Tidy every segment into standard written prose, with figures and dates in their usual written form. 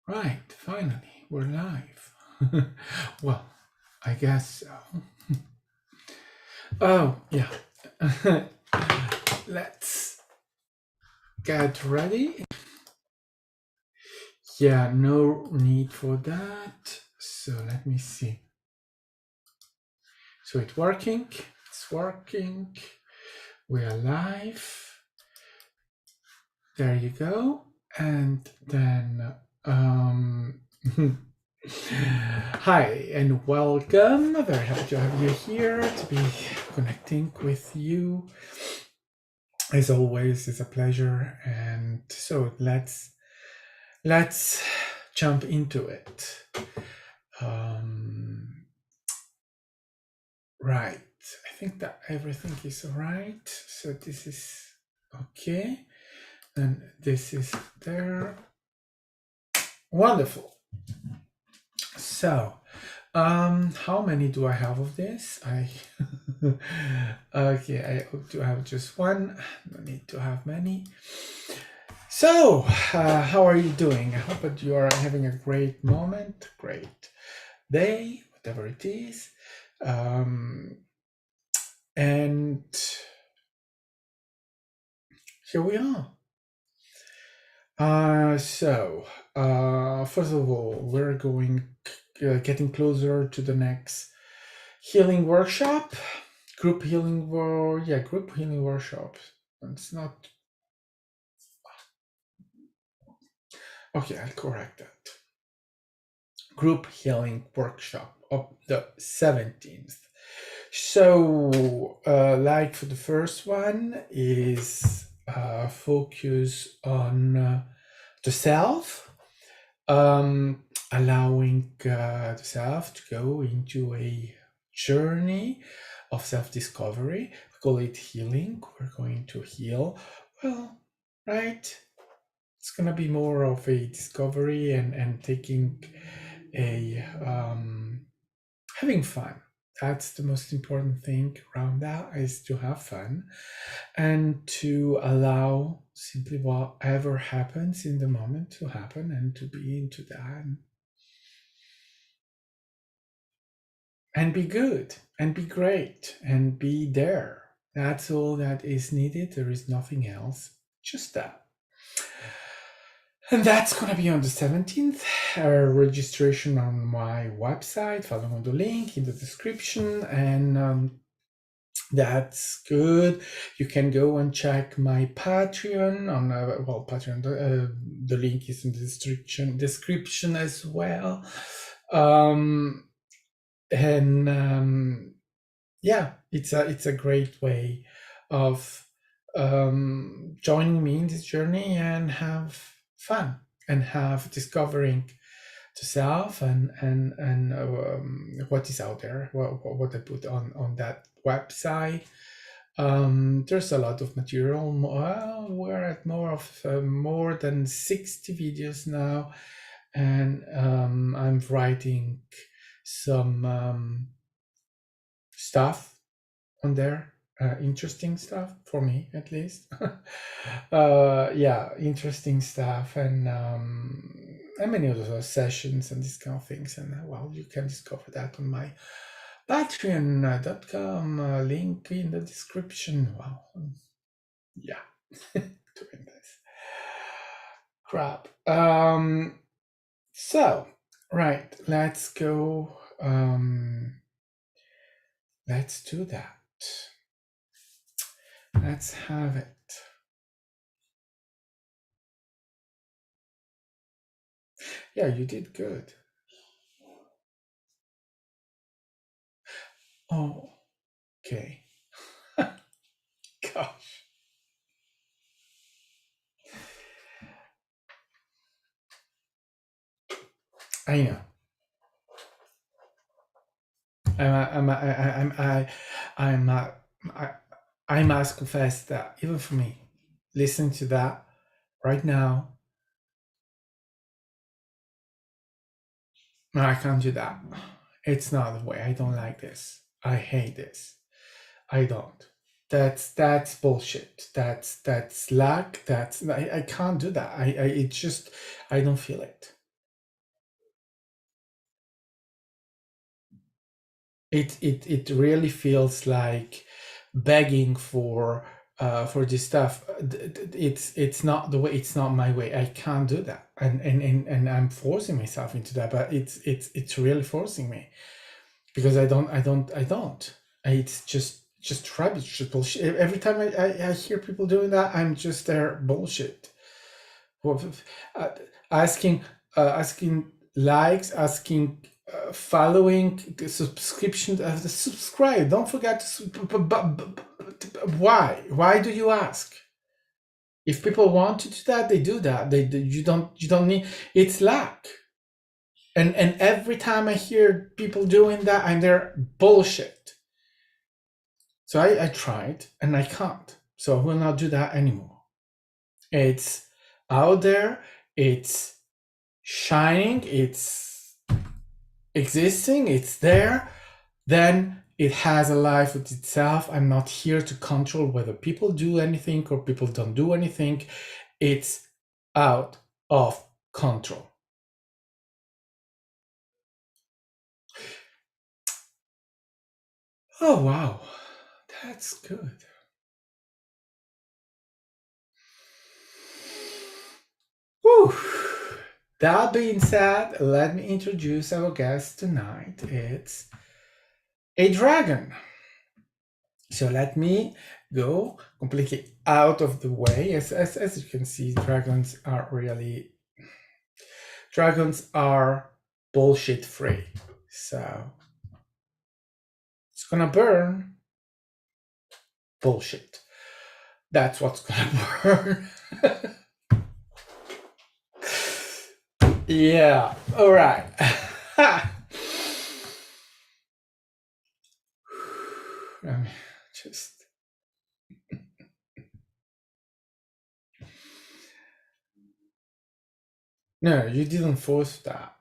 Right, finally, we're live. Well, I guess so. Oh, yeah. Let's get ready. Yeah, no need for that. So let me see. So it's working. It's working. We are live. There you go. And then, hi and welcome. Very happy to have you here, to be connecting with you. As always, it's a pleasure. And so let's jump into it. Right. I think that everything is right. So this is okay. And this is there. Wonderful. So, how many do I have of this? Okay, I hope to have just one. No need to have many. So, how are you doing? I hope that you are having a great moment, great day, whatever it is. And here we are. First of all, we're getting closer to the next healing workshop, group healing workshop. It's not okay. I'll correct that. Group healing workshop of the 17th. So, like for the first one, is focus on the self, allowing the self to go into a journey of self-discovery. We call it healing. We're going to heal. Well, right? It's going to be more of a discovery and taking a having fun. That's the most important thing around that, is to have fun and to allow simply whatever happens in the moment to happen, and to be into that and be good and be great and be there. That's all that is needed. There is nothing else, just that. And that's going to be on the 17th. Registration on my website, following the link in the description. And that's good. You can go and check my Patreon on Patreon. The link is in the description as well. Yeah, it's a great way of joining me in this journey and have fun and have discovering the self and what is out there, what I put on that website. There's a lot of material. Well, we're at more than 60 videos now, and I'm writing some stuff on there, interesting stuff for me at least. Yeah, interesting stuff, and many other sessions and these kind of things. And well, you can discover that on my patreon.com, link in the description. Wow, yeah. Doing this crap. So right, let's go. Let's do that. Let's have it. Yeah, you did good. Oh, okay. Gosh. I know. I must confess that even for me, listening to that right now, no, I can't do that. It's not the way. I don't like this. I hate this. I don't. That's bullshit. That's lack. I can't do that. It's just, I don't feel it. it really feels like begging for this stuff. It's not the way. It's not my way. I can't do that, and I'm forcing myself into that. But it's really forcing me, because I don't. It's just rubbish, just bullshit. Every time I hear people doing that, I'm just there bullshit. Well, uh, asking likes, asking following, subscription, the subscribe. Don't forget to. Why? Why do you ask? If people want to do that, they do that. You don't need. It's lack. And every time I hear people doing that, I'm there bullshit. So I tried and I can't. So I will not do that anymore. It's out there. It's shining. It's existing. It's there. Then it has a life of itself. I'm not here to control whether people do anything or people don't do anything. It's out of control. Oh, wow. That's good. Whew. That being said, let me introduce our guest tonight. It's a dragon. So let me go completely out of the way. As you can see, dragons are bullshit free. So it's gonna burn bullshit. That's what's gonna burn. Yeah, all right. Just no, you didn't force that.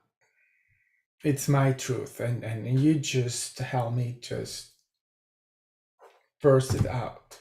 It's my truth, and you just help me just burst it out.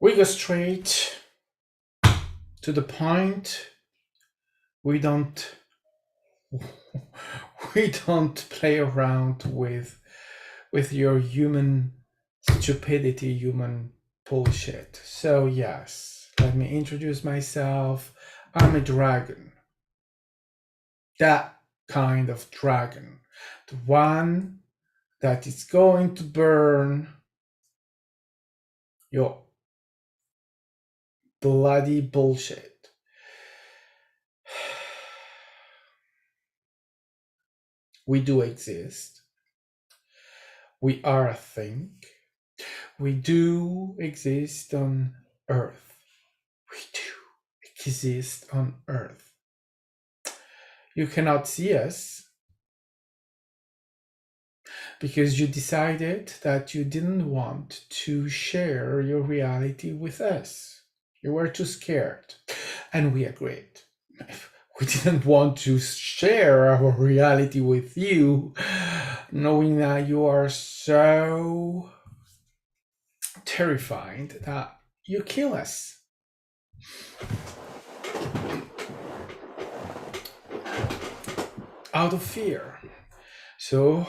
We go straight to the point. We don't we don't play around with your human stupidity, human bullshit. So yes, let me introduce myself. I'm a dragon. That kind of dragon. The one that is going to burn your bloody bullshit. We do exist. We are a thing. We do exist on Earth. We do exist on Earth. You cannot see us because you decided that you didn't want to share your reality with us. You were too scared, and we agreed. We didn't want to share our reality with you, knowing that you are so terrified that you kill us. Out of fear. So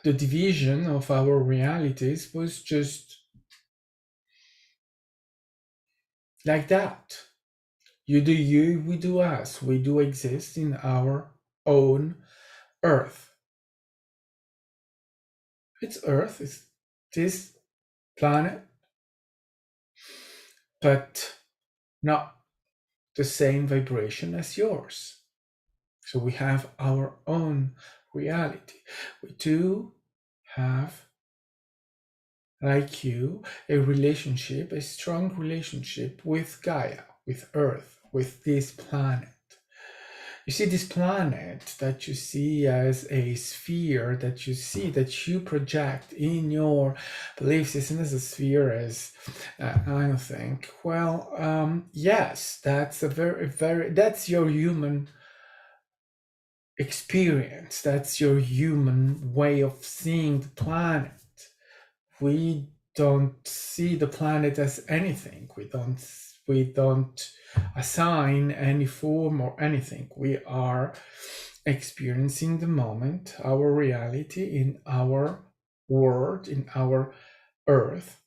the division of our realities was just like that. You do you, we do us. We do exist in our own Earth. It's Earth, it's this planet, but not the same vibration as yours. So we have our own reality. We do have, like you, a relationship, a strong relationship with Gaia, with Earth, with this planet. You see, this planet that you see as a sphere, that you see, that you project in your belief system as a sphere, as I think, well, yes, that's a that's your human experience. That's your human way of seeing the planet. We don't see the planet as anything. We don't assign any form or anything. We are experiencing the moment, our reality in our world, in our earth.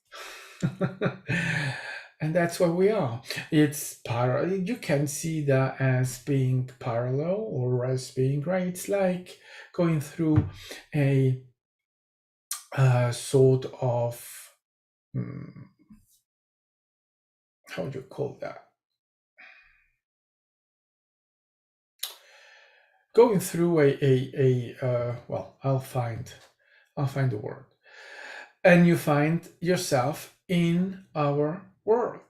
And that's what we are. It's parallel. You can see that as being parallel or as being right. It's like going through a sort of how do you call that? Going through well, I'll find the word, and you find yourself in our world.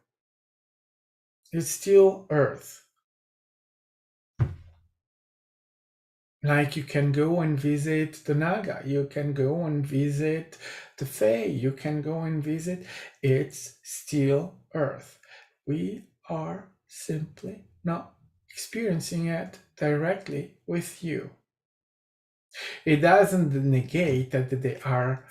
It's still Earth. Like you can go and visit the Naga, you can go and visit the Fae, you can go and visit. It's still Earth. We are simply not experiencing it directly with you. It doesn't negate that there are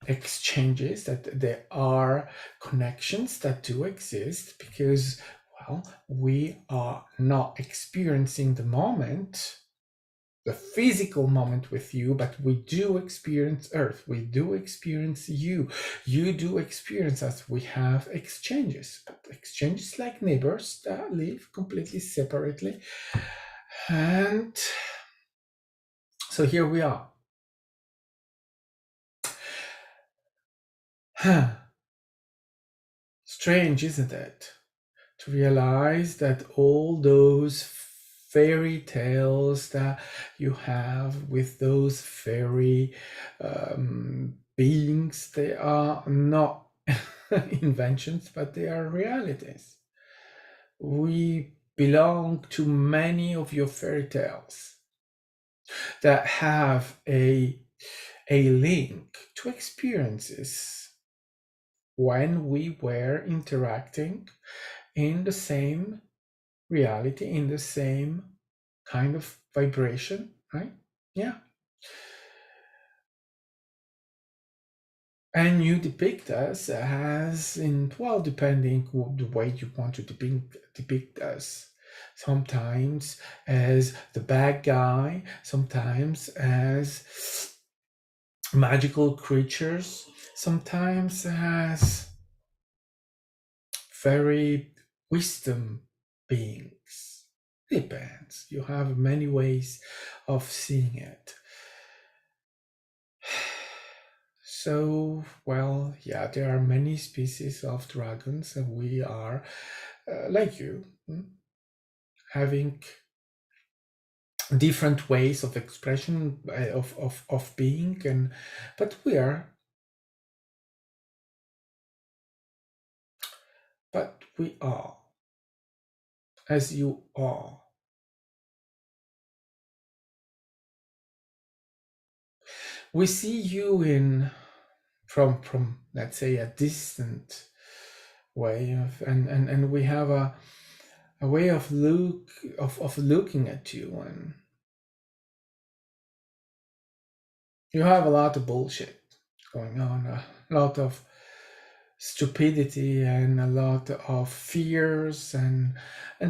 exchanges, that there are connections that do exist, because, well, we are not experiencing the moment, the physical moment with you, but we do experience Earth. We do experience you. You do experience us. We have exchanges, but exchanges like neighbors that live completely separately. And so here we are. Strange, isn't it? To realize that all those fairy tales that you have with those fairy beings, they are not inventions, but they are realities. We belong to many of your fairy tales that have a link to experiences when we were interacting in the same reality, in the same kind of vibration, right? Yeah. And you depict us as in, well, depending the way you want to depict us. Sometimes as the bad guy, sometimes as magical creatures, sometimes as very wisdom beings. Depends. You have many ways of seeing it. So, well, yeah, there are many species of dragons, and we are, like you, having different ways of expression, of being, and but we are, as you are. We see you in from let's say a distant way of, and we have a way of looking at you, and you have a lot of bullshit going on, a lot of stupidity and a lot of fears, and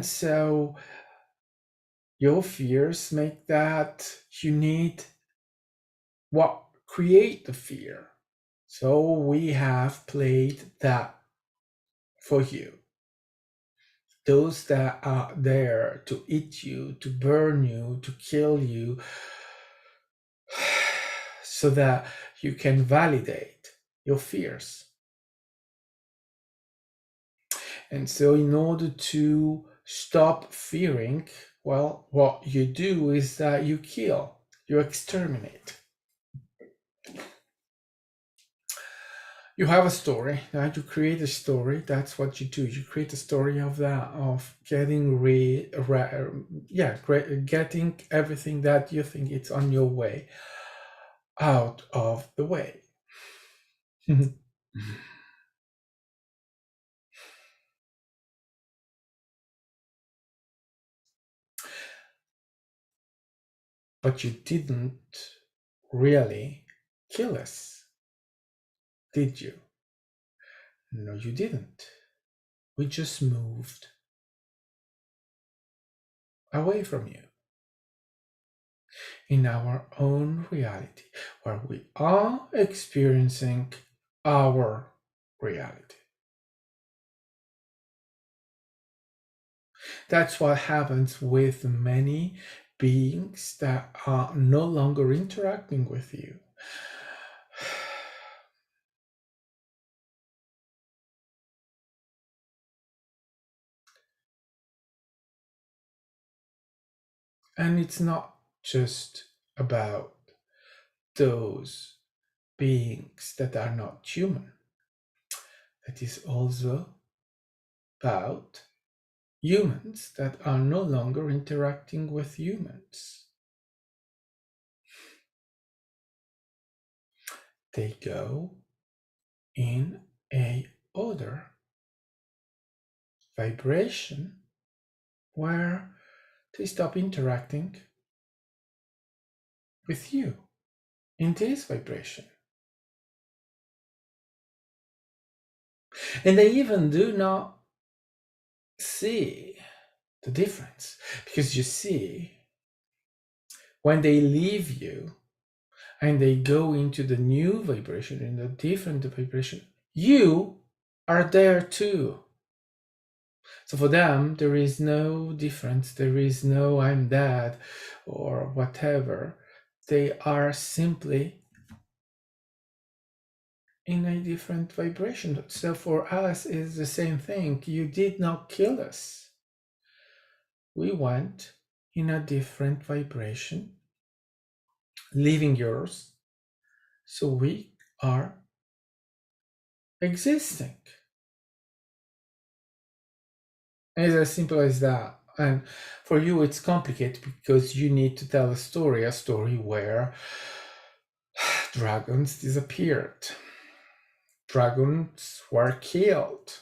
so your fears make that you need what create the fear. So we have played that for you. Those that are there to eat you, to burn you, to kill you, so that you can validate your fears. And so, in order to stop fearing, well, what you do is that you kill, you exterminate. You have a story, right? You create a story. That's what you do. You create a story of that, of getting getting everything that you think it's on your way out of the way. But you didn't really kill us, did you? No, you didn't. We just moved away from you in our own reality, where we are experiencing our reality. That's what happens with many beings that are no longer interacting with you. And it's not just about those beings that are not human. It is also about humans that are no longer interacting with humans. They go in a other vibration where they stop interacting with you in this vibration. And they even do not see the difference, because you see, when they leave you and they go into the new vibration, in the different vibration, you are there too. So for them, there is no difference. There is no I'm dead or whatever. They are simply in a different vibration. So for us, it's the same thing. You did not kill us. We went in a different vibration, leaving yours. So we are existing. And it's as simple as that. And for you, it's complicated because you need to tell a story where dragons disappeared, dragons were killed,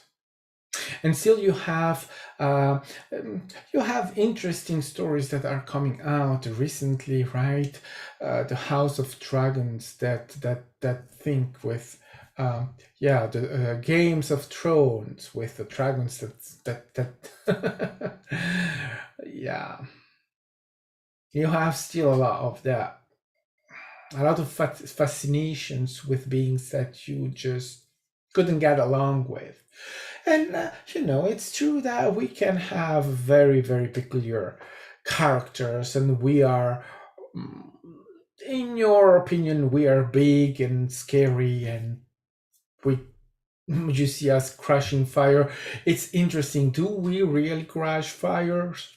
and still uh, you have interesting stories that are coming out recently, right? The House of Dragons, that think with the Games of Thrones with the dragons that yeah, you have still a lot of that, a lot of fascinations with beings that you just couldn't get along with. And it's true that we can have very, very peculiar characters, and we are, mm, in your opinion, we are big and scary, and we you see us crashing fire. It's interesting. Do we really crash fires?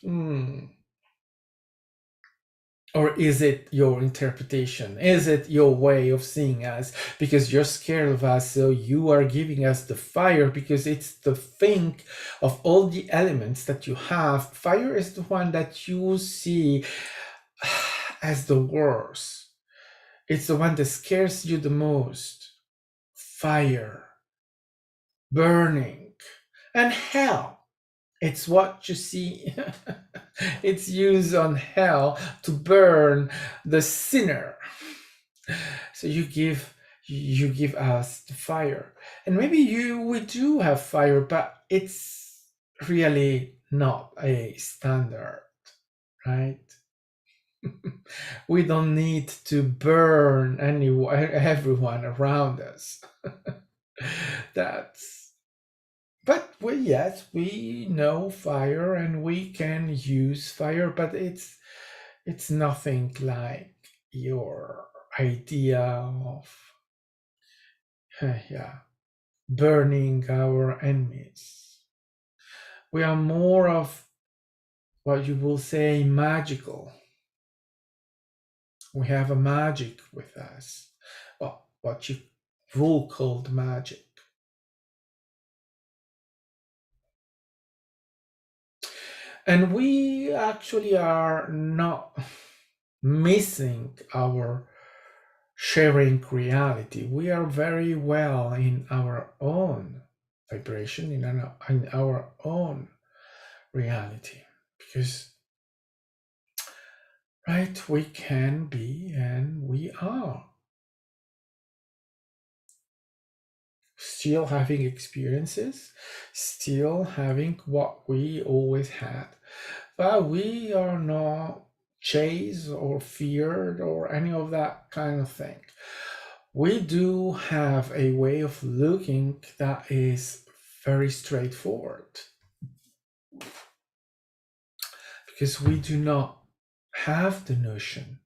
Or is it your interpretation? Is it your way of seeing us? Because you're scared of us, so you are giving us the fire because it's the thing of all the elements that you have. Fire is the one that you see as the worst. It's the one that scares you the most. Fire, burning, and hell. It's what you see. It's used on hell to burn the sinner. So you give us the fire. And maybe we do have fire, but it's really not a standard, right? We don't need to burn everyone around us. That's but yes, we know fire and we can use fire, but it's nothing like your idea of yeah, burning our enemies. We are more of what you will say magical. We have a magic with us. Well, what you will call magic. And we actually are not missing our sharing reality. We are very well in our own vibration, in our own reality. Because, right, we can be and we are still having experiences, still having what we always had. But we are not chased or feared or any of that kind of thing. We do have a way of looking that is very straightforward because we do not have the notion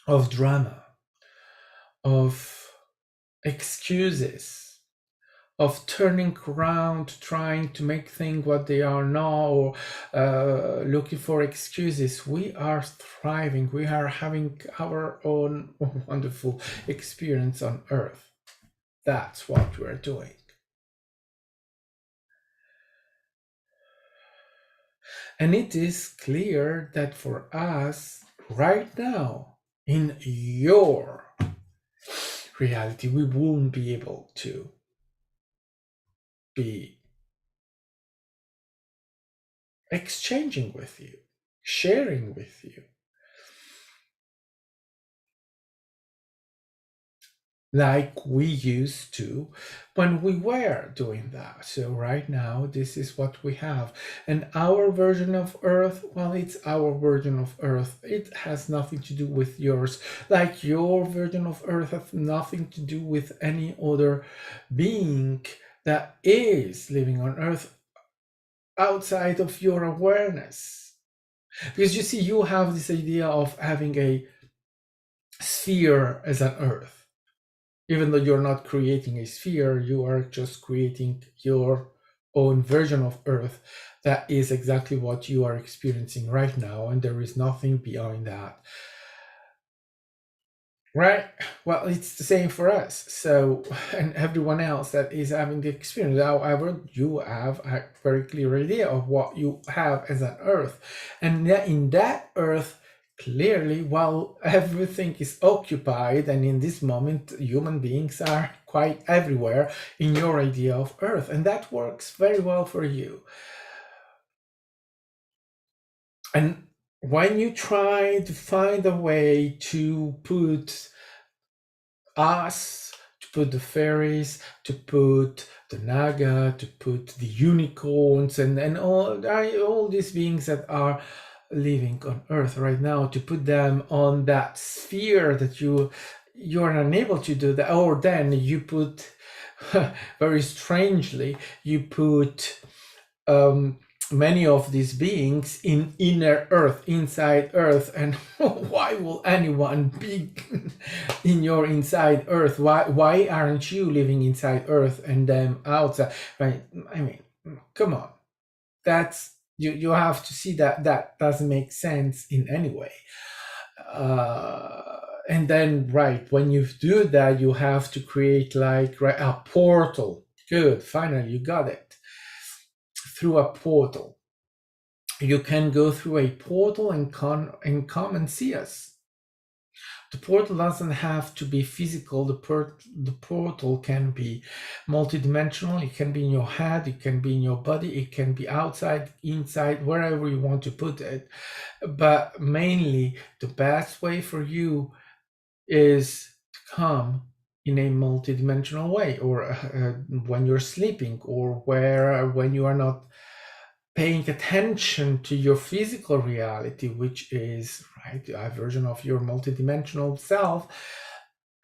of drama, of excuses, of turning around, trying to make things what they are not, or looking for excuses. We are thriving. We are having our own wonderful experience on Earth. That's what we're doing. And it is clear that for us, right now, in your reality, we won't be able to be exchanging with you, sharing with you, like we used to when we were doing that. So right now, this is what we have. And our version of Earth, well, it's our version of Earth. It has nothing to do with yours. Like your version of Earth has nothing to do with any other being that is living on Earth outside of your awareness. Because you see, you have this idea of having a sphere as an Earth. Even though you're not creating a sphere, you are just creating your own version of Earth that is exactly what you are experiencing right now, and there is nothing beyond that. Right? Well, it's the same for us. So, and everyone else that is having the experience. However, you have a very clear idea of what you have as an Earth. And in that Earth, clearly, while everything is occupied, and in this moment, human beings are quite everywhere in your idea of Earth. And that works very well for you. And when you try to find a way to put us, to put the fairies, to put the naga, to put the unicorns, and all these beings that are living on Earth right now, to put them on that sphere that you are unable to do that. Or then you put very strangely, you put many of these beings in inner Earth, inside Earth. And why will anyone be in your inside Earth? Why aren't you living inside Earth and them outside? Right? I mean, come on. That's you have to see that doesn't make sense in any way. And then, right, when you do that, you have to create like a portal. Good, finally you got it. Through a portal, you can go through a portal and come and see us. The portal doesn't have to be physical. The portal can be multidimensional. It can be in your head, it can be in your body, it can be outside, inside, wherever you want to put it. But mainly, the best way for you is to come in a multidimensional way, or when you're sleeping, or when you are not paying attention to your physical reality, which is right a version of your multidimensional self,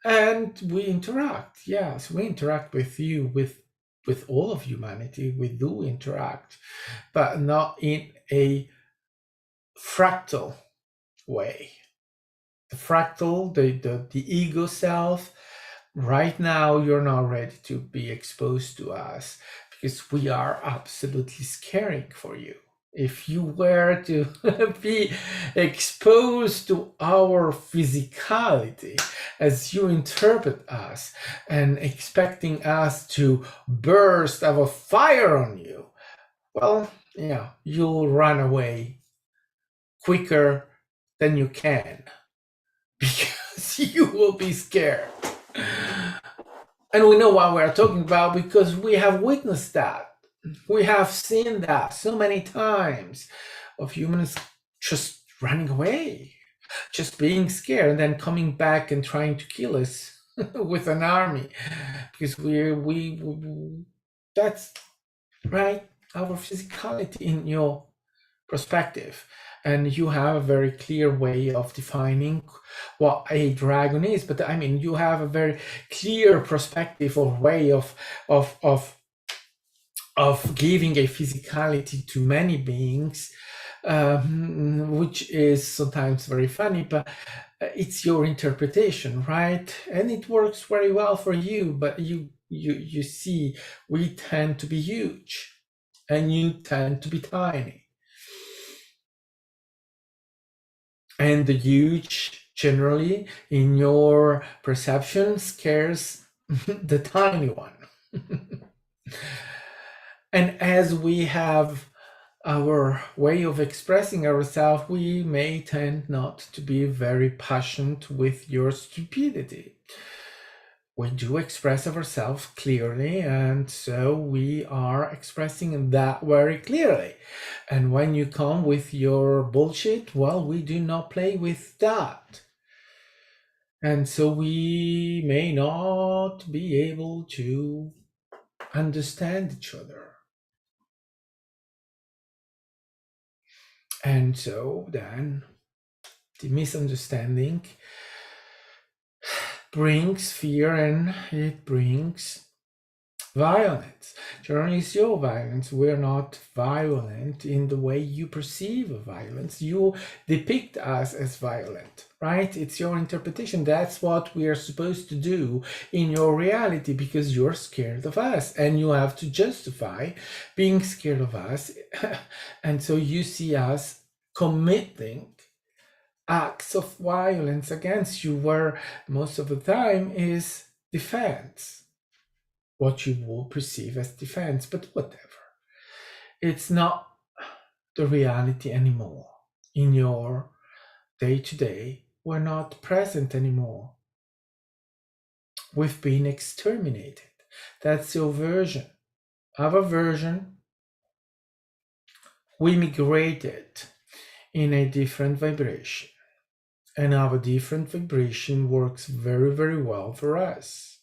and we interact. Yes, we interact with you, with all of humanity. We do interact, but not in a fractal way. The fractal, the ego self, right now you're not ready to be exposed to us because we are absolutely scaring for you. If you were to be exposed to our physicality as you interpret us and expecting us to burst our fire on you, well, yeah, you'll run away quicker than you can because you will be scared. And we know what we're talking about because we have witnessed that. We have seen that so many times of humans just running away, just being scared, and then coming back and trying to kill us with an army because we that's right, our physicality in your perspective. And you have a very clear way of defining what a dragon is, but I mean, you have a very clear perspective or way of giving a physicality to many beings, which is sometimes very funny, but it's your interpretation, right? And it works very well for you, but you see, we tend to be huge and you tend to be tiny. And the huge, generally, in your perception, scares the tiny one. And as we have our way of expressing ourselves, we may tend not to be very patient with your stupidity. We do express ourselves clearly, and so we are expressing that very clearly. And when you come with your bullshit, well, we do not play with that. And so we may not be able to understand each other. And so then the misunderstanding brings fear and it brings violence. Generally, it's your violence. We're not violent in the way you perceive violence. You depict us as violent, right? It's your interpretation. That's what we are supposed to do in your reality because you're scared of us and you have to justify being scared of us. And so you see us committing acts of violence against you, where most of the time is defense, what you will perceive as defense, but whatever. It's not the reality anymore. In your day-to-day, we're not present anymore. We've been exterminated. That's your version. Our version, we migrated in a different vibration. And our different vibration works very, very well for us.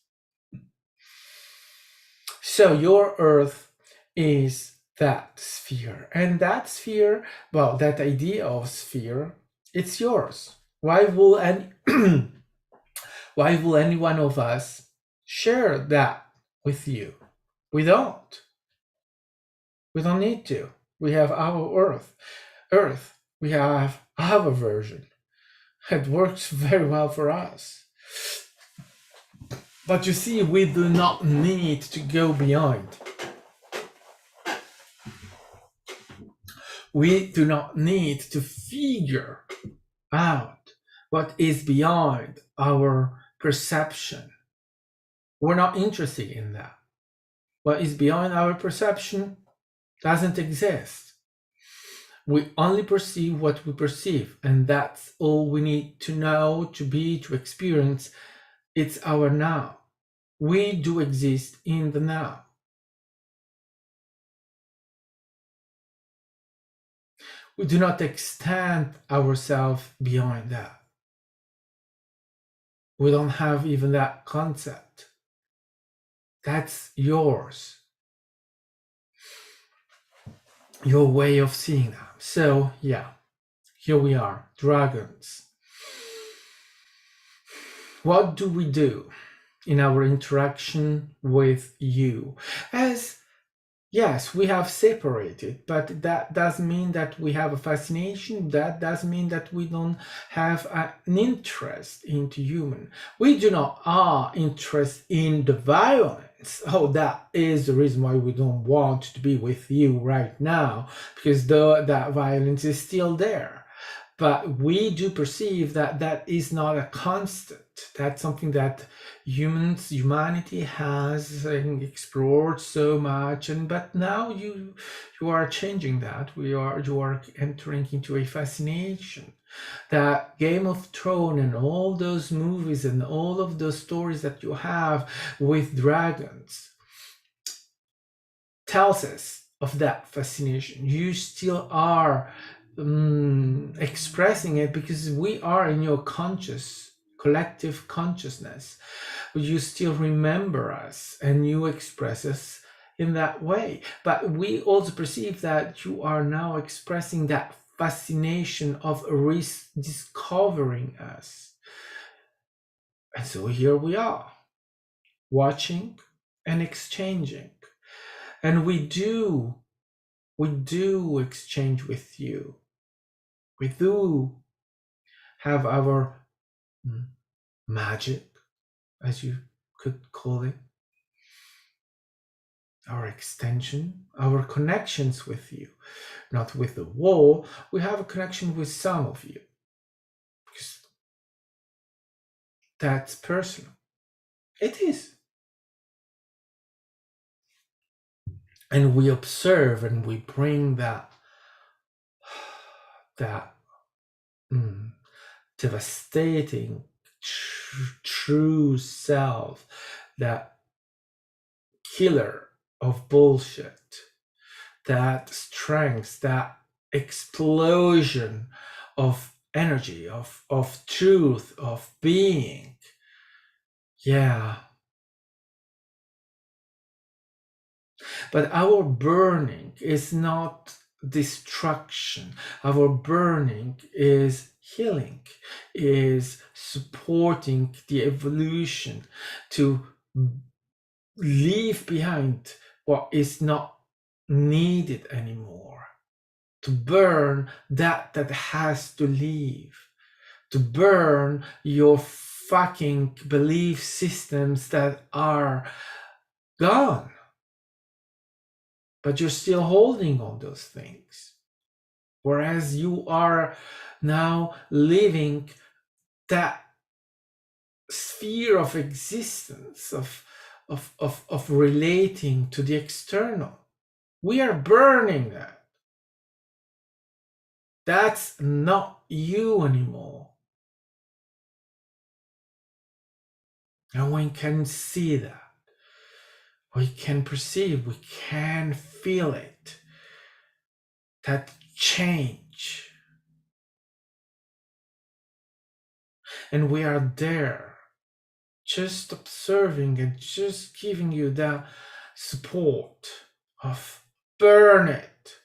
So your earth is that sphere. And that sphere, well, that idea of sphere, it's yours. Why will why will any one of us share that with you? We don't. We don't need to. We have our earth. We have our version. It works very well for us. But you see, we do not need to go beyond. We do not need to figure out what is beyond our perception. We're not interested in that. What is beyond our perception doesn't exist. We only perceive what we perceive, and that's all we need to know, to be, to experience. It's our now. We do exist in the now. We do not extend ourselves beyond that. We don't have even that concept. That's yours. your way of seeing them. So yeah, here we are, dragons. What do we do in our interaction with you? As yes, we have separated, but that doesn't mean that we have a fascination. That doesn't mean that we don't have an interest into human. We do not are interest in the violence. Oh, that is the reason why we don't want to be with you right now, because that violence is still there. But we do perceive that that is not a constant. That's something that humanity has explored so much, and but now you are changing that. You are entering into a fascination. That Game of Thrones and all those movies and all of those stories that you have with dragons tells us of that fascination. You still are expressing it because we are in your collective consciousness. You still remember us and you express us in that way. But we also perceive that you are now expressing that fascination of rediscovering us. And so here we are, watching and exchanging. And we do exchange with you. We do have our magic, as you could call it, our extension, our connections with you, not with the wall. We have a connection with some of you because that's personal. It is. And we observe and we bring that devastating true self, that killer of bullshit, that strength, that explosion of energy, of truth, of being. Yeah. But our burning is not destruction. Our burning is healing, is supporting the evolution to leave behind what is not needed anymore, to burn that has to leave, to burn your fucking belief systems that are gone, but you're still holding on those things, whereas you are now living that sphere of existence of relating to the external. We are burning that. That's not you anymore. And we can see that. We can perceive, we can feel it. That change. And we are there, just observing and just giving you the support of burn it.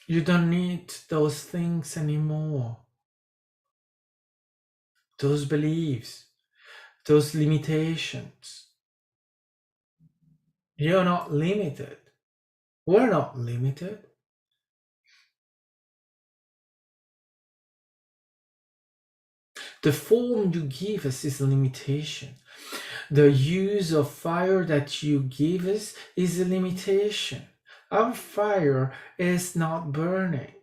You don't need those things anymore. Those beliefs, those limitations. You're not limited. We're not limited. The form you give us is a limitation. The use of fire that you give us is a limitation. Our fire is not burning.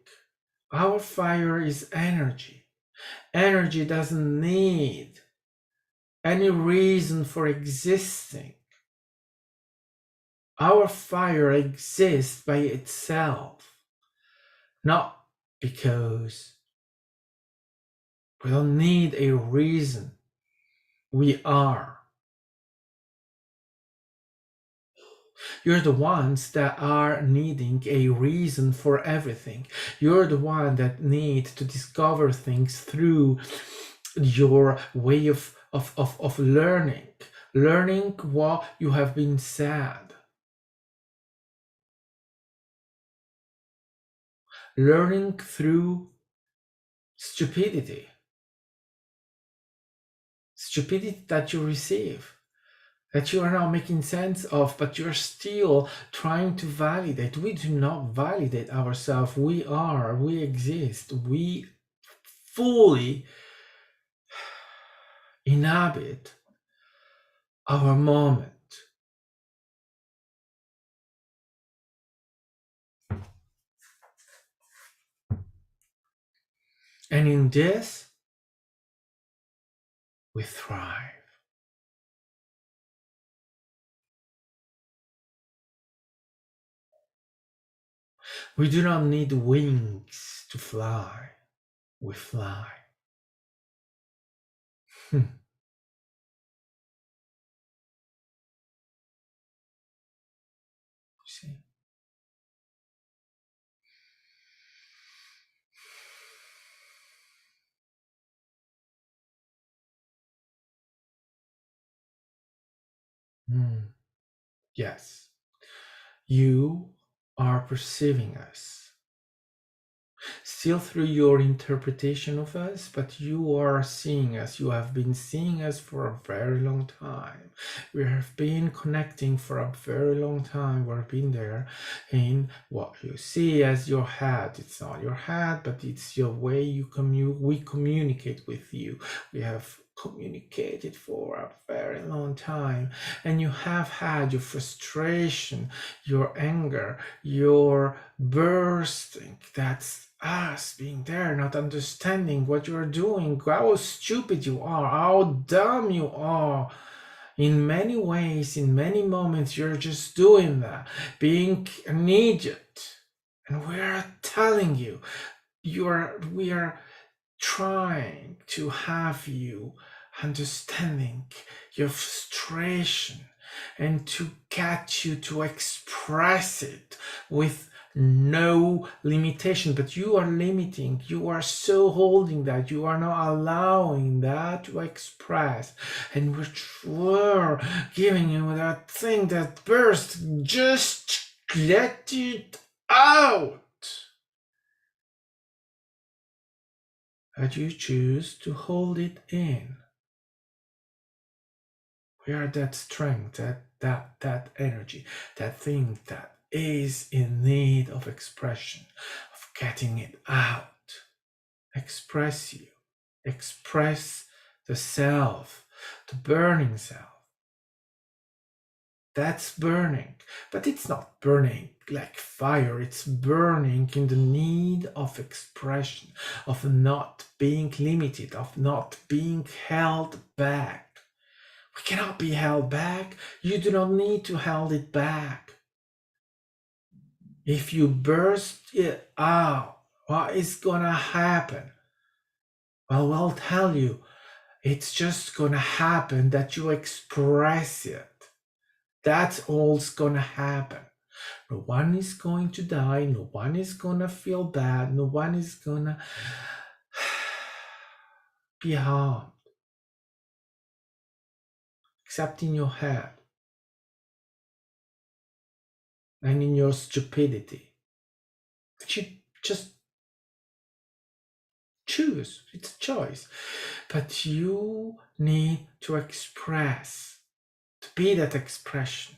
Our fire is energy. Energy doesn't need any reason for existing. Our fire exists by itself, not because we don't need a reason. We are. You're the ones that are needing a reason for everything. You're the one that need to discover things through your way of learning. learning what you have been said, learning through stupidity, stupidity that you receive, that you are now making sense of, but you're still trying to validate. We do not validate ourselves. We exist, we fully inhabit our moment. And in this, we thrive. We do not need wings to fly. We fly. See? Yes. You are perceiving us still through your interpretation of us, but you are seeing us. You have been seeing us for a very long time. We have been connecting for a very long time. We've been there in what you see as your head. It's not your head, but it's your way we communicate with you. We have communicated for a very long time, and you have had your frustration, your anger, your bursting. That's us being there, not understanding what you're doing, how stupid you are, how dumb you are. In many ways, in many moments, you're just doing that, being an idiot. And we're telling you, we are trying to have you understanding your frustration and to get you to express it with no limitation. But you are limiting, you are so holding that, you are not allowing that to express, and we're giving you that thing that burst. Just let it out. But you choose to hold it in. We are that strength, that energy, that thing that is in need of expression, of getting it out. Express you. Express the self, the burning self. That's burning, but it's not burning like fire. It's burning in the need of expression, of not being limited, of not being held back. We cannot be held back. You do not need to hold it back. If you burst it out, what is gonna happen? Well, we'll tell you. It's just gonna happen that you express it. That's all's gonna happen. No one is going to die. No one is gonna feel bad. No one is gonna be harmed. Except in your head and in your stupidity. But you just choose. It's a choice. But you need to express, to be that expression.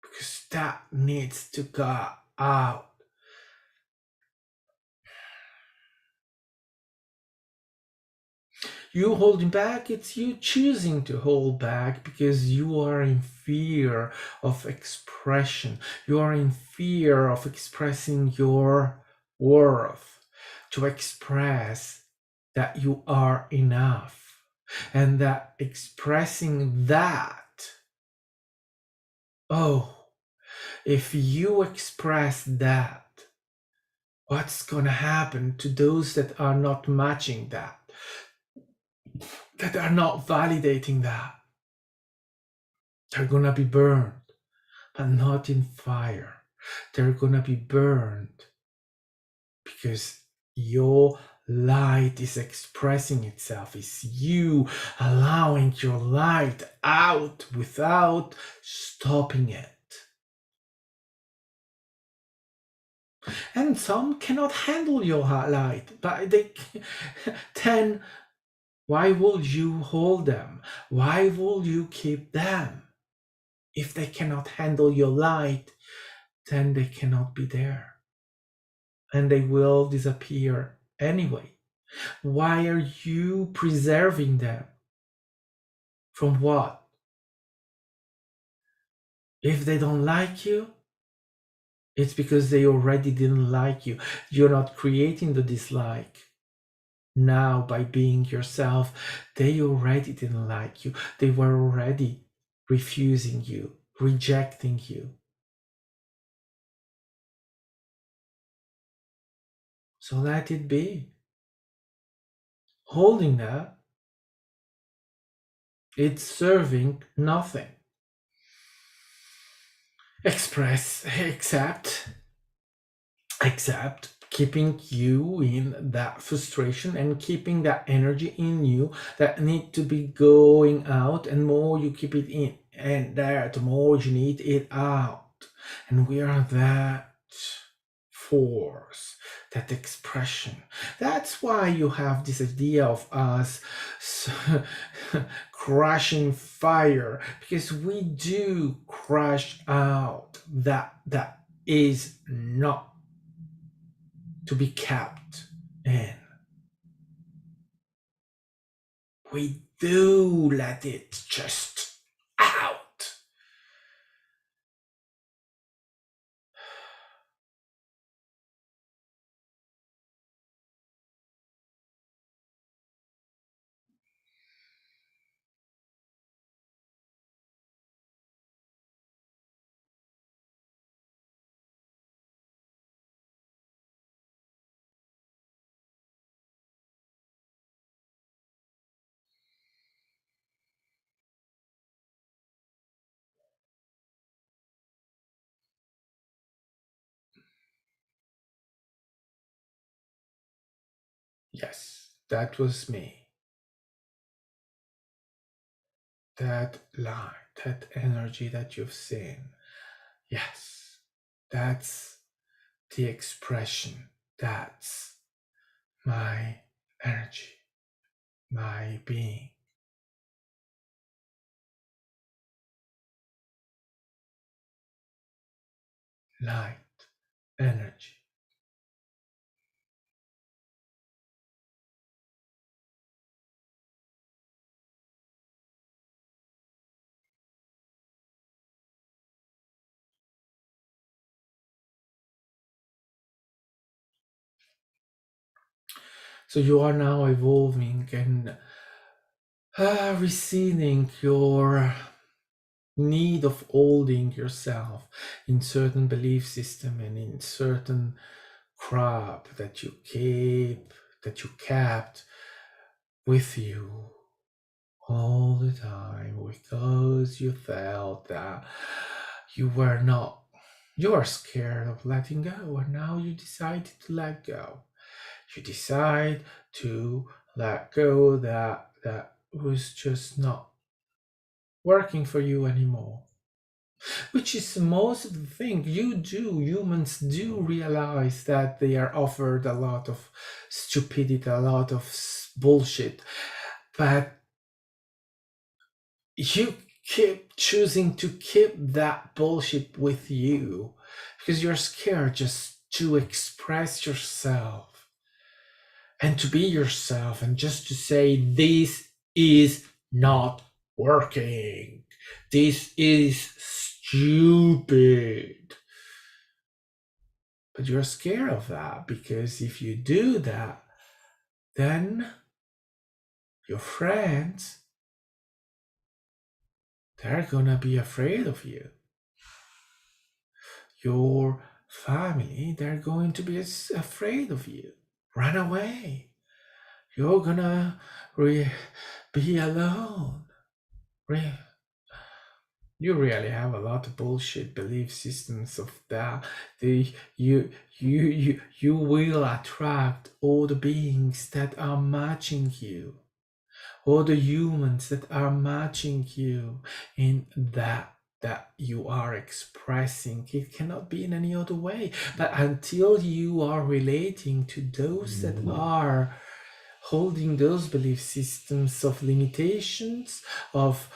Because that needs to go out. You holding back, it's you choosing to hold back because you are in fear of expression. You are in fear of expressing your worth, to express that you are enough, and that expressing that, oh, if you express that, what's gonna happen to those that are not matching that are not validating that? They're gonna be burned, but not in fire. They're gonna be burned because your light is expressing itself. It's you allowing your light out without stopping it. And some cannot handle your light, but then why will you hold them? Why will you keep them? If they cannot handle your light, then they cannot be there. And they will disappear anyway. Why are you preserving them? From what? If they don't like you, it's because they already didn't like you. You're not creating the dislike. Now, by being yourself, they already didn't like you. They were already refusing you, rejecting you. So let it be. Holding that, it's serving nothing. Except keeping you in that frustration and keeping that energy in you that need to be going out, and more you keep it in and there, the more you need it out. And we are that force, that expression. That's why you have this idea of us crushing fire, because we do crush out that is not to be kept in. We do let it just out. Yes, that was me. That light, that energy that you've seen. Yes, that's the expression. That's my energy, my being. Light, energy. So you are now evolving and receding your need of holding yourself in certain belief system and in certain crap that you kept with you all the time, because you felt that you were scared of letting go, and now you decided to let go. You decide to let go that was just not working for you anymore. Which is most of the thing humans do realize that they are offered a lot of stupidity, a lot of bullshit, but you keep choosing to keep that bullshit with you because you're scared just to express yourself and to be yourself and just to say, this is not working. This is stupid. But you're scared of that because if you do that, then your friends, they're gonna be afraid of you. Your family, they're going to be afraid of you. Run away. You're gonna be alone. You really have a lot of bullshit belief systems of that. The you will attract all the beings that are matching you, all the humans that are matching you in that you are expressing. It cannot be in any other way. But until you are relating to those that are holding those belief systems of limitations, of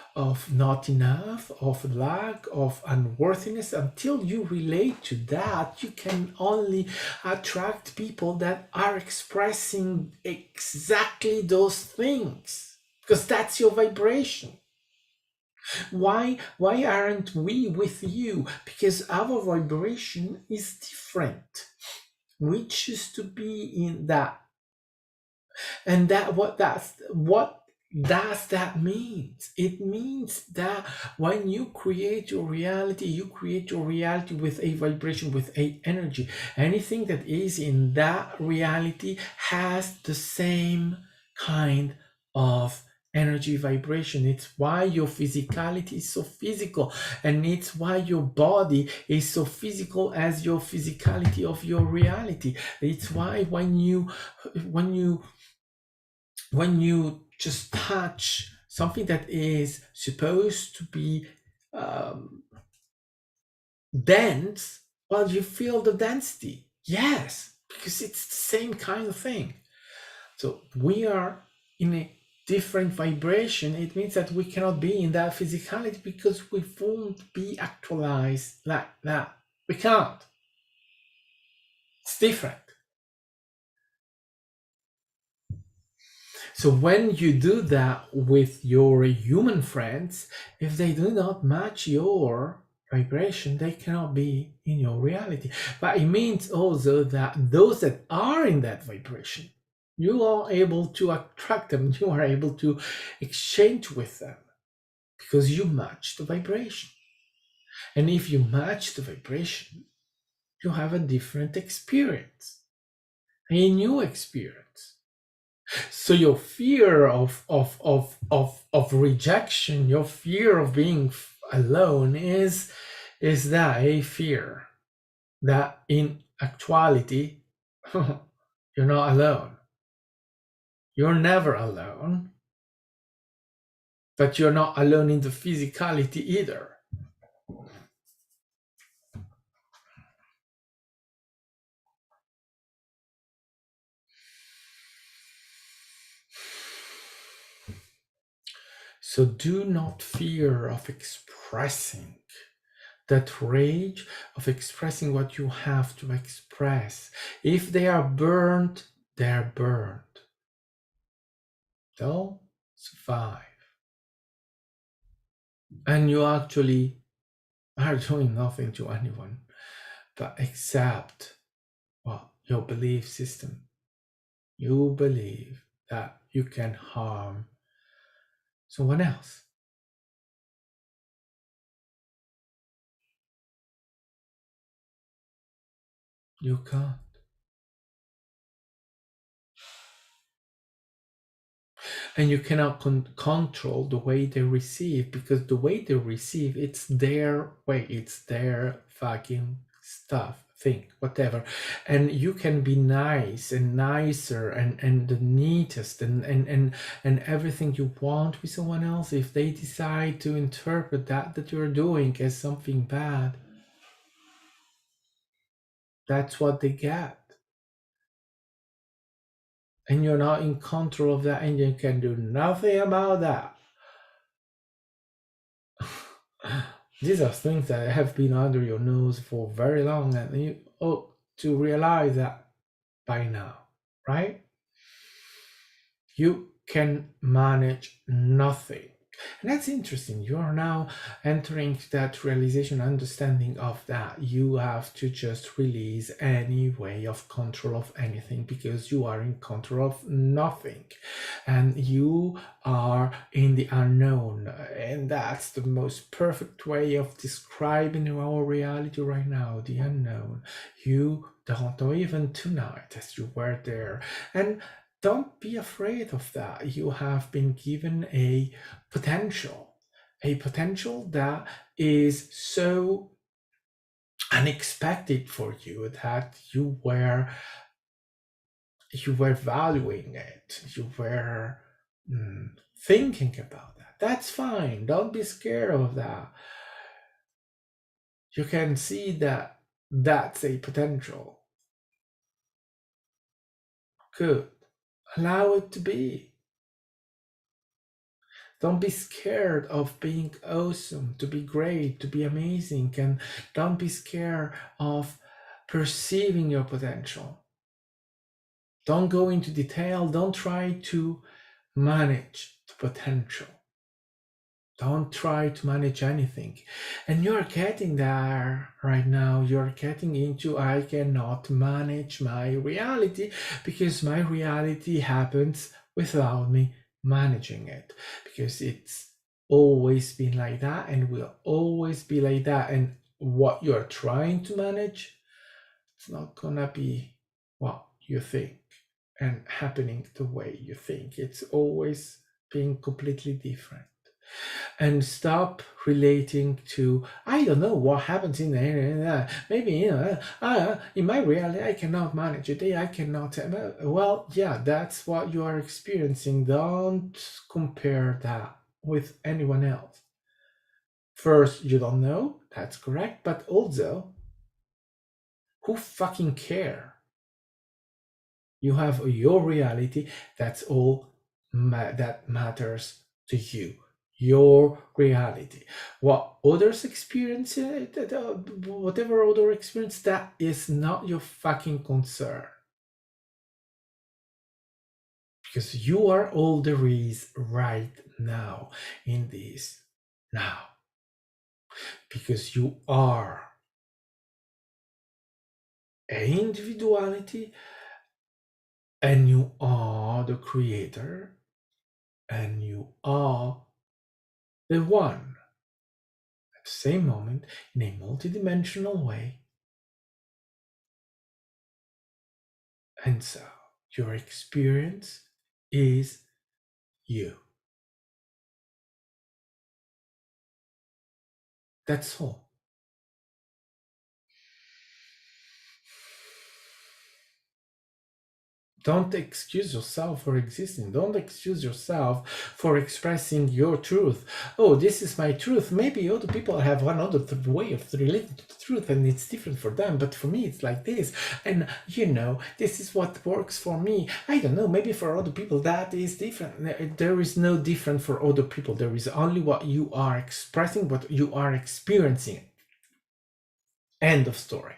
not enough, of lack, of unworthiness, until you relate to that, you can only attract people that are expressing exactly those things, because that's your vibration. Why aren't we with you? Because our vibration is different. We choose to be in that. And what does that mean? It means that when you create you create your reality with a vibration, with a energy. Anything that is in that reality has the same kind of energy vibration. It's why your physicality is so physical, and it's why your body is so physical as your physicality of your reality. It's why when you when you just touch something that is supposed to be um, dense, well, you feel the density. Yes, because it's the same kind of thing. So we are in a different vibration. It means that we cannot be in that physicality because we won't be actualized like that. We can't. It's different. So when you do that with your human friends, if they do not match your vibration, they cannot be in your reality. But it means also that those that are in that vibration, you are able to attract them, you are able to exchange with them because you match the vibration. And if you match the vibration, you have a different experience, a new experience. So your fear of rejection, your fear of being alone is that a fear that in actuality you're not alone. You're never alone, but you're not alone in the physicality either. So do not fear of expressing that rage, of expressing what you have to express. If they are burned, they're burned. They'll survive. And you actually are doing nothing to anyone but accept your belief system. You believe that you can harm someone else. You can't. And you cannot control the way they receive, because the way they receive, it's their way, it's their fucking stuff, think, whatever. And you can be nice and nicer and the neatest and everything you want with someone else. If they decide to interpret that you're doing as something bad, that's what they get. And you're not in control of that, and you can do nothing about that. These are things that have been under your nose for very long, and you ought to realize that by now, right? You can manage nothing. And that's interesting. You are now entering that realization, understanding of that. You have to just release any way of control of anything, because you are in control of nothing. And you are in the unknown. And that's the most perfect way of describing our reality right now, the unknown. You don't know even tonight as you were there. And don't be afraid of that. You have been given a potential, a potential that is so unexpected for you that you were valuing it, you were mm, thinking about that. That's fine. Don't be scared of that. You can see that that's a potential. Good. Allow it to be. Don't be scared of being awesome, to be great, to be amazing, and don't be scared of perceiving your potential. Don't go into detail. Don't try to manage the potential. Don't try to manage anything. And you're getting there right now. You're getting into I cannot manage my reality because my reality happens without me managing it. Because it's always been like that and will always be like that. And what you're trying to manage, it's not gonna be what you think and happening the way you think. It's always being completely different. And stop relating to I don't know what happens in there. Maybe in my reality I cannot manage it. I cannot. Well, yeah, that's what you are experiencing. Don't compare that with anyone else. First, you don't know. That's correct. But also, who fucking care? You have your reality. That's all that matters to you. Your reality. What others experience, whatever other experience, that is not your fucking concern. Because you are all there is right now in this now. Because you are a individuality and you are the creator and you are the one at the same moment in a multidimensional way. And so your experience is you. That's all. Don't excuse yourself for existing. Don't excuse yourself for expressing your truth. Oh, this is my truth. Maybe other people have one other way of relating to the truth and it's different for them. But for me, it's like this. And, this is what works for me. I don't know. Maybe for other people, that is different. There is no different for other people. There is only what you are expressing, what you are experiencing. End of story.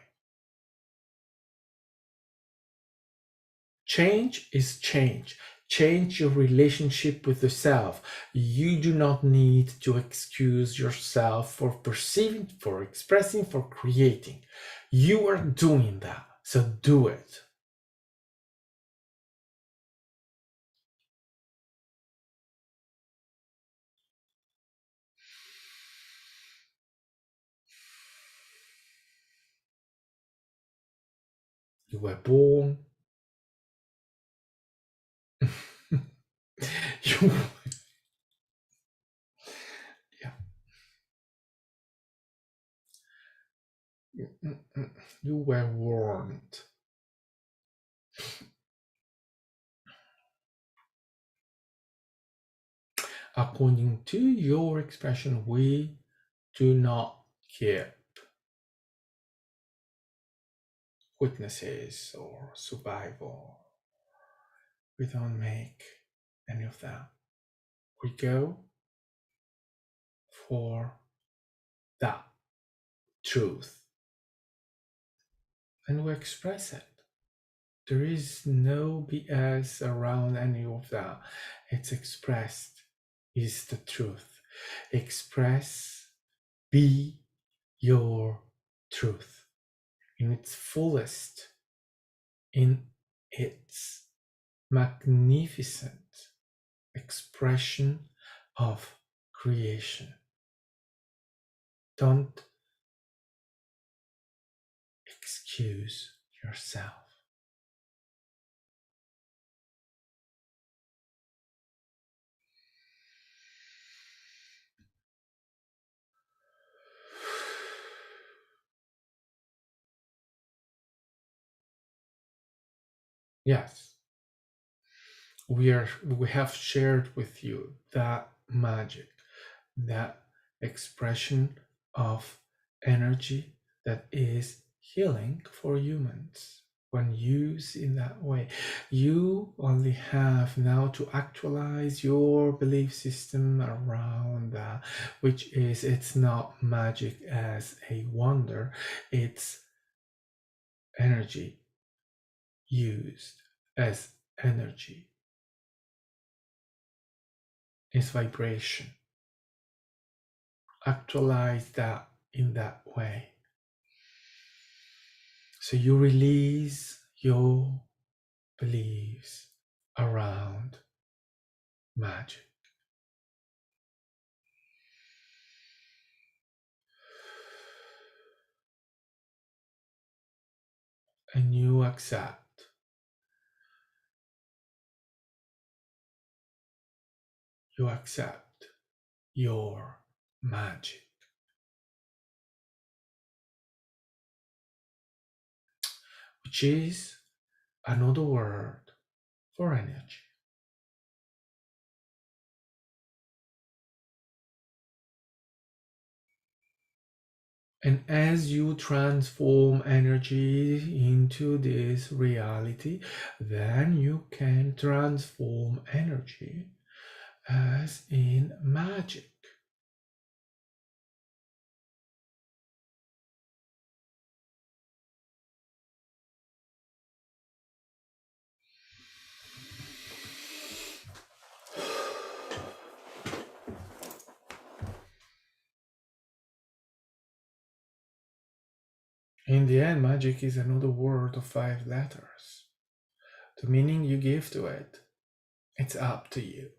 Change is change. Change your relationship with the self. You do not need to excuse yourself for perceiving, for expressing, for creating. You are doing that, so do it. You were born. you, yeah, you were warned. According to your expression, we do not keep witnesses or survival. We don't make any of that. We go for that truth and we express it. There is no BS around any of that. It's expressed is the truth. Express, be your truth in its fullest, in its magnificent expression of creation. Don't excuse yourself. Yes, we have shared with you that magic, that expression of energy that is healing for humans when used in that way. You only have now to actualize your belief system around that, which is it's not magic as a wonder, it's energy used as energy, it's vibration. Actualize that in that way. So you release your beliefs around magic and you accept your magic, which is another word for energy. And as you transform energy into this reality, then you can transform energy as in magic. In the end, magic is another word of 5 letters. The meaning you give to it, it's up to you.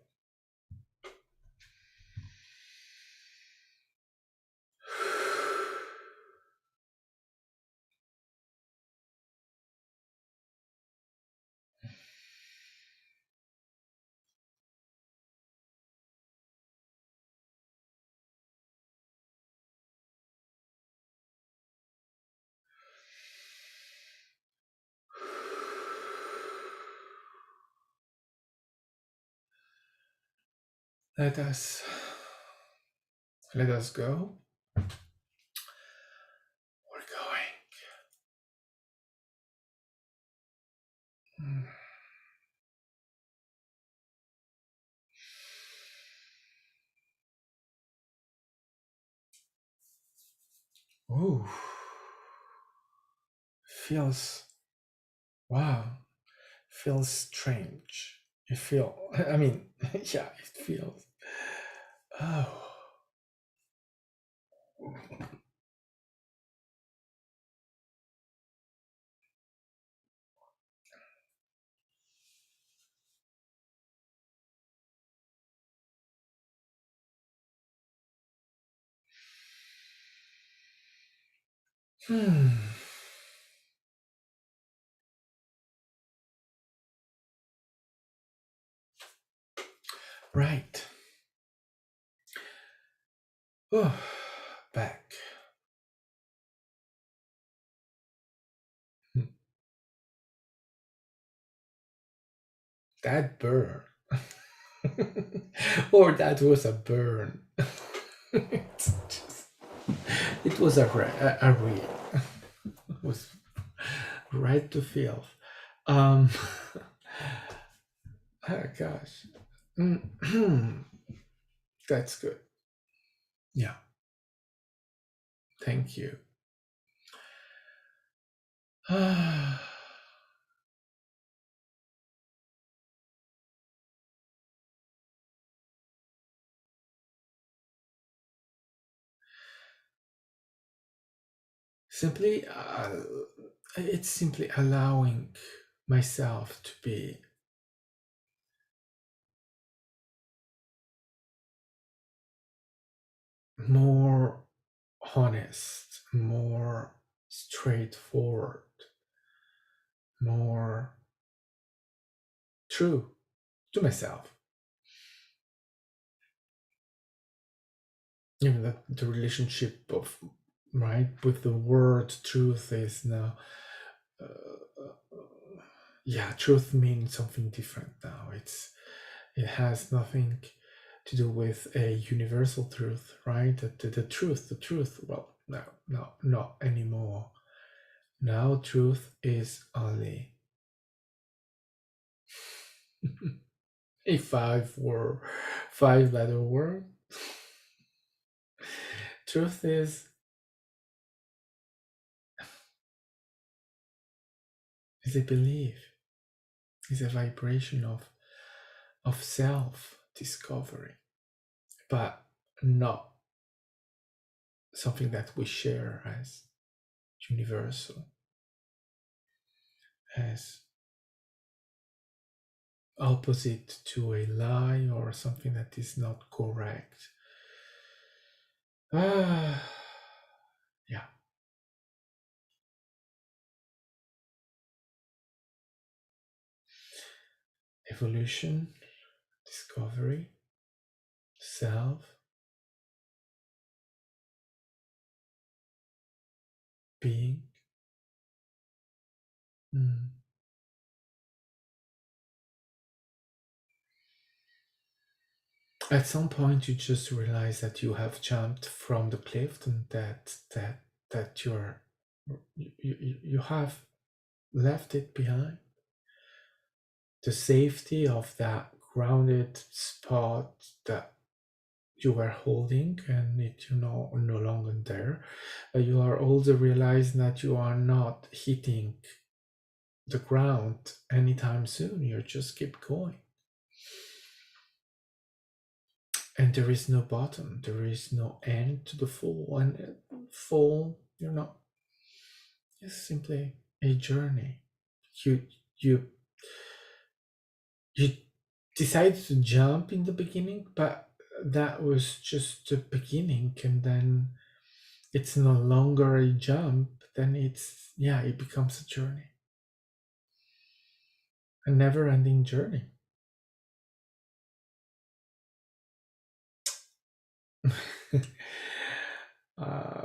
Let us let us go. We're going. Ooh, feels wow. Feels strange. You feel. I mean, yeah, it feels. Oh. Hmm. Right. Oh, back. Hmm. That burn. Or that was a burn. It was a real. It was right to feel. Um, oh gosh. That's good. Yeah. Thank you. Simply, it's simply allowing myself to be more honest, more straightforward, more true to myself. Even the relationship of right with the word truth is now yeah, truth means something different now. It has nothing to do with a universal truth, right? The truth. Well, no, no, not anymore. Now, truth is only a five-letter word. Truth is a belief, is a vibration of self discovery, but not something that we share as universal, as opposite to a lie or something that is not correct. Ah, yeah. Evolution, discovery, self, being. Mm. At some point, you just realize that you have jumped from the cliff and that you have left it behind. The safety of that grounded spot that you were holding, and it no longer there. You are also realizing that you are not hitting the ground anytime soon. You just keep going, and there is no bottom. There is no end to the fall. And fall, it's simply a journey. You you you decided to jump in the beginning, but that was just the beginning, and then it's no longer a jump. Then it becomes a journey, a never-ending journey.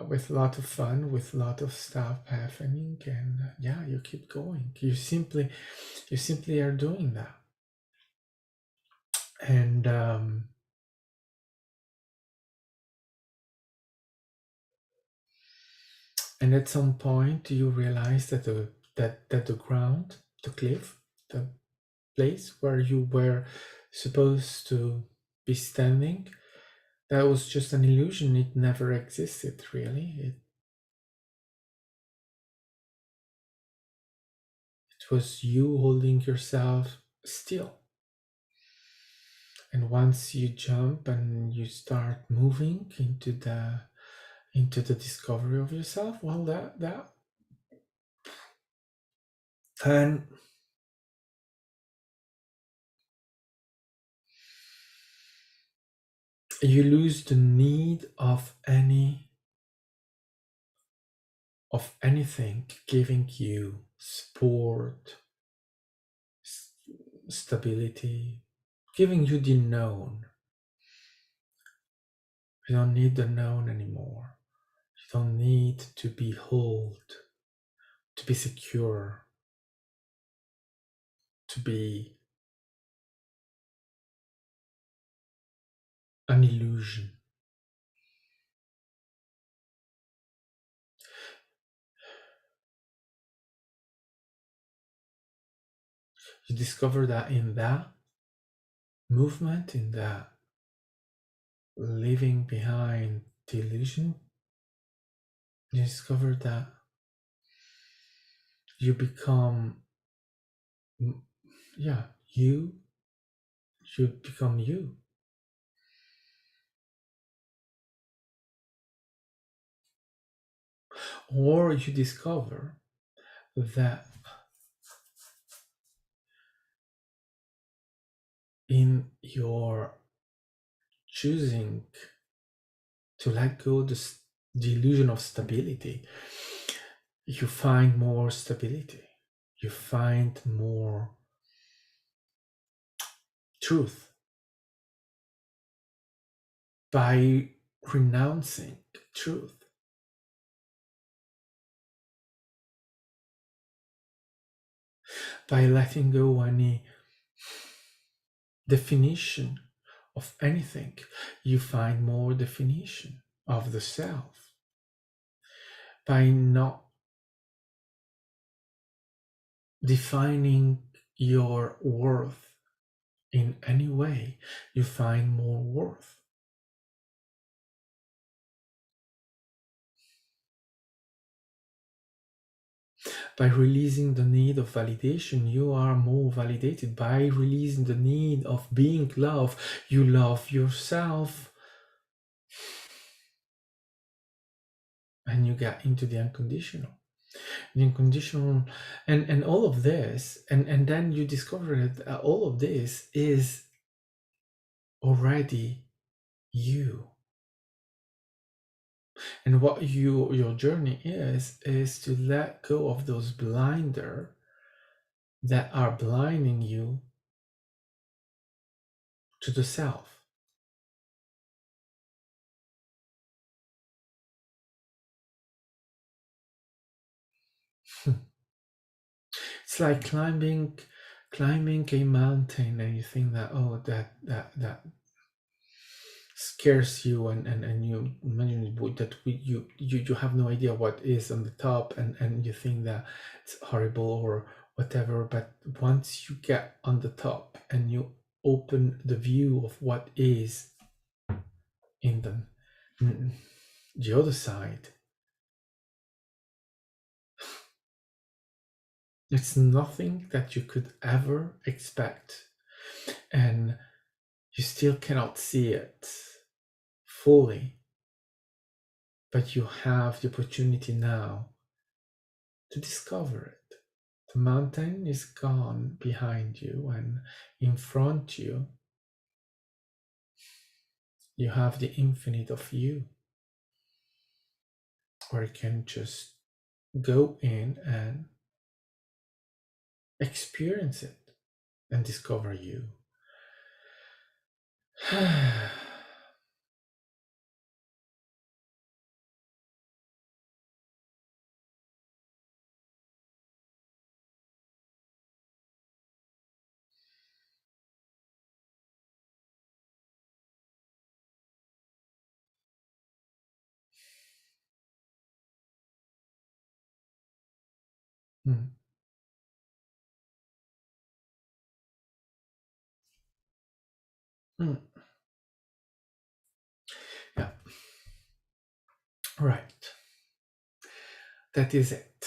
With a lot of fun, with a lot of stuff happening, and yeah, you keep going. You simply are doing that, and at some point you realize that the ground, the cliff, the place where you were supposed to be standing, that was just an illusion. It never existed, really. It was you holding yourself still. And once you jump and you start moving into the discovery of yourself, well, that then you lose the need of anything giving you support, stability, giving you the known. You don't need the known anymore. You don't need to be held, to be secure, to be an illusion. You discover that in that movement, in that leaving behind the illusion, you discover that you become, yeah, you become you. Or you discover that in your choosing to let go the illusion of stability, you find more stability. You find more truth by renouncing truth. By letting go any definition of anything, you find more definition of the self. By not defining your worth in any way, you find more worth. By releasing the need of validation, you are more validated. By releasing the need of being loved, you love yourself, and you get into the unconditional. The unconditional, and all of this, and then you discover that all of this is already you. And what your journey is to let go of those blinder that are blinding you to the self. It's like climbing a mountain, and you think that, oh, that scares you, and you imagine that you have no idea what is on the top, and you think that it's horrible or whatever. But once you get on the top and you open the view of what is in the other side, it's nothing that you could ever expect, and you still cannot see it fully, but you have the opportunity now to discover it. The mountain is gone behind you, and in front you have the infinite of you, where you can just go in and experience it and discover you. Mm. Mm. Yeah, right. That is it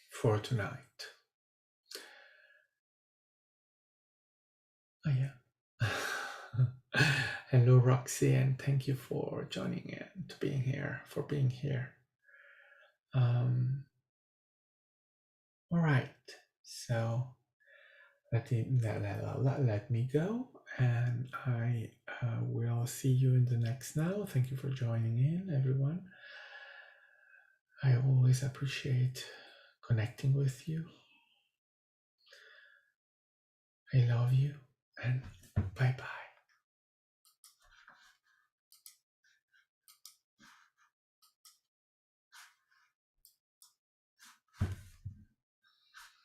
for tonight. Oh, yeah. Hello, Roxy, and thank you for joining in, for being here. All right, so let me go, and I will see you in the next now. Thank you for joining in, everyone. I always appreciate connecting with you. I love you, and bye-bye.